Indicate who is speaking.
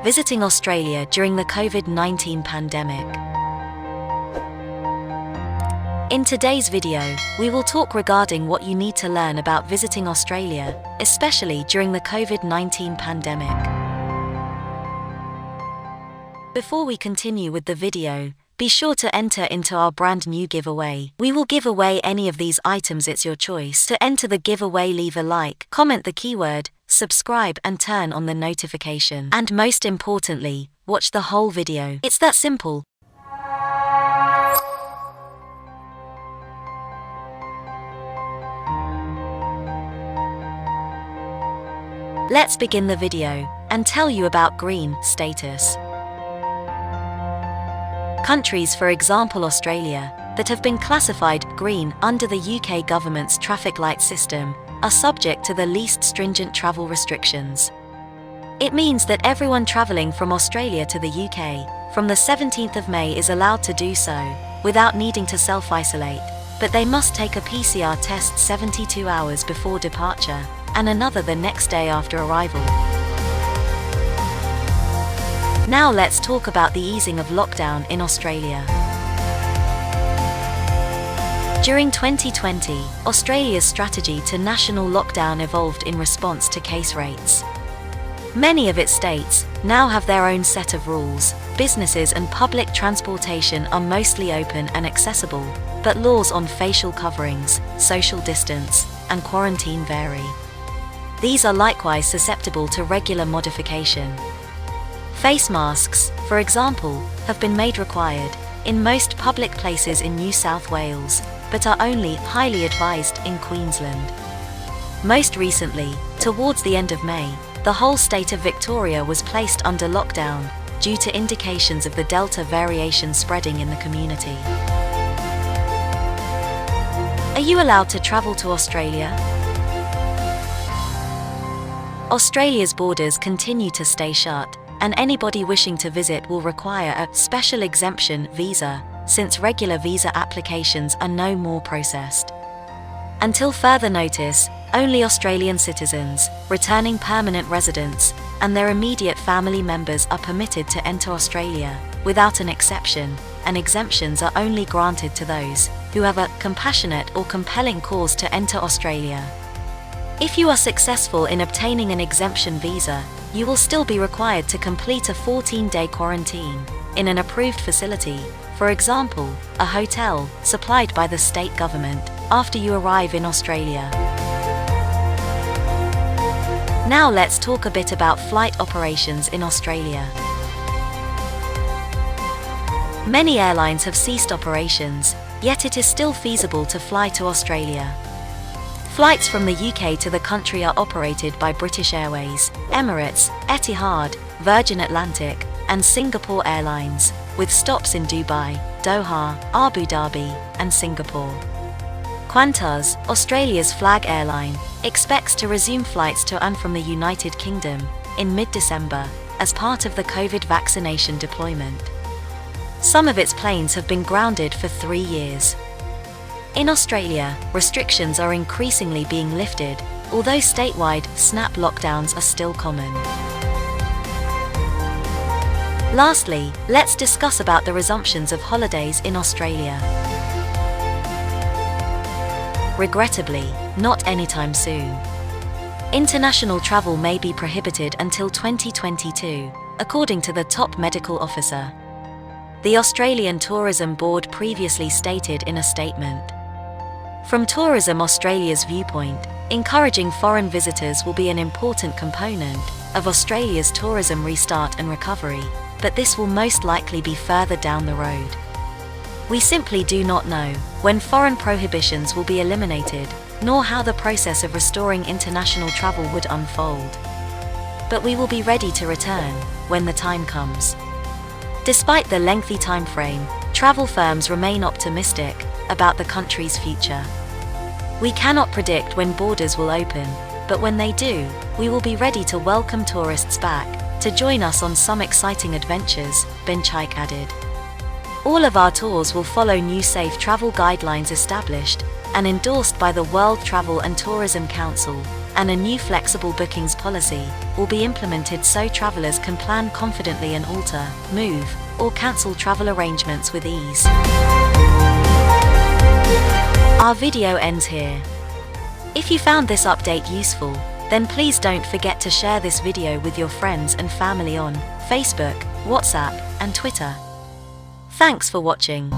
Speaker 1: visiting Australia during the COVID-19 pandemic. In today's video, we will talk regarding what you need to learn about visiting Australia, especially during the COVID-19 pandemic. Before we continue with the video, be sure to enter into our brand new giveaway. We will give away any of these items, it's your choice. To enter the giveaway, leave a like, comment the keyword, subscribe and turn on the notification. And most importantly, watch the whole video. It's that simple. Let's begin the video and tell you about green status. Countries, for example Australia, that have been classified green under the UK government's traffic light system are subject to the least stringent travel restrictions. It means that everyone travelling from Australia to the UK from the 17th of May is allowed to do so without needing to self-isolate, but they must take a PCR test 72 hours before departure and another the next day after arrival. Now let's talk about the easing of lockdown in Australia. During 2020, Australia's strategy to national lockdown evolved in response to case rates. Many of its states now have their own set of rules. Businesses and public transportation are mostly open and accessible, but laws on facial coverings, social distance, and quarantine vary. These are likewise susceptible to regular modification. Face masks, for example, have been made required in most public places in New South Wales, but are only highly advised in Queensland. Most recently, towards the end of May, the whole state of Victoria was placed under lockdown due to indications of the Delta variation spreading in the community. Are you allowed to travel to Australia? Australia's borders continue to stay shut, and anybody wishing to visit will require a special exemption visa, since regular visa applications are no more processed. Until further notice, only Australian citizens, returning permanent residents, and their immediate family members are permitted to enter Australia, without an exception, and exemptions are only granted to those who have a compassionate or compelling cause to enter Australia. If you are successful in obtaining an exemption visa, you will still be required to complete a 14-day quarantine in an approved facility, for example, a hotel supplied by the state government, after you arrive in Australia. Now let's talk a bit about flight operations in Australia. Many airlines have ceased operations, yet it is still feasible to fly to Australia. Flights from the UK to the country are operated by British Airways, Emirates, Etihad, Virgin Atlantic, and Singapore Airlines, with stops in Dubai, Doha, Abu Dhabi, and Singapore. Qantas, Australia's flag airline, expects to resume flights to and from the United Kingdom in mid-December as part of the COVID vaccination deployment. Some of its planes have been grounded for 3 years. In Australia, restrictions are increasingly being lifted, although statewide snap lockdowns are still common. Lastly, let's discuss about the resumptions of holidays in Australia. Regrettably, not anytime soon. International travel may be prohibited until 2022, according to the top medical officer. The Australian Tourism Board previously stated in a statement. From Tourism Australia's viewpoint, encouraging foreign visitors will be an important component of Australia's tourism restart and recovery, but this will most likely be further down the road. We simply do not know when foreign prohibitions will be eliminated, nor how the process of restoring international travel would unfold. But we will be ready to return when the time comes. Despite the lengthy time frame, travel firms remain optimistic about the country's future. We cannot predict when borders will open, but when they do, we will be ready to welcome tourists back to join us on some exciting adventures, Benchaik added. All of our tours will follow new safe travel guidelines established and endorsed by the World Travel and Tourism Council and a new flexible bookings policy will be implemented so travelers can plan confidently and alter, move, or cancel travel arrangements with ease. Our video ends here. If you found this update useful, then please don't forget to share this video with your friends and family on Facebook, WhatsApp, and Twitter. Thanks for watching.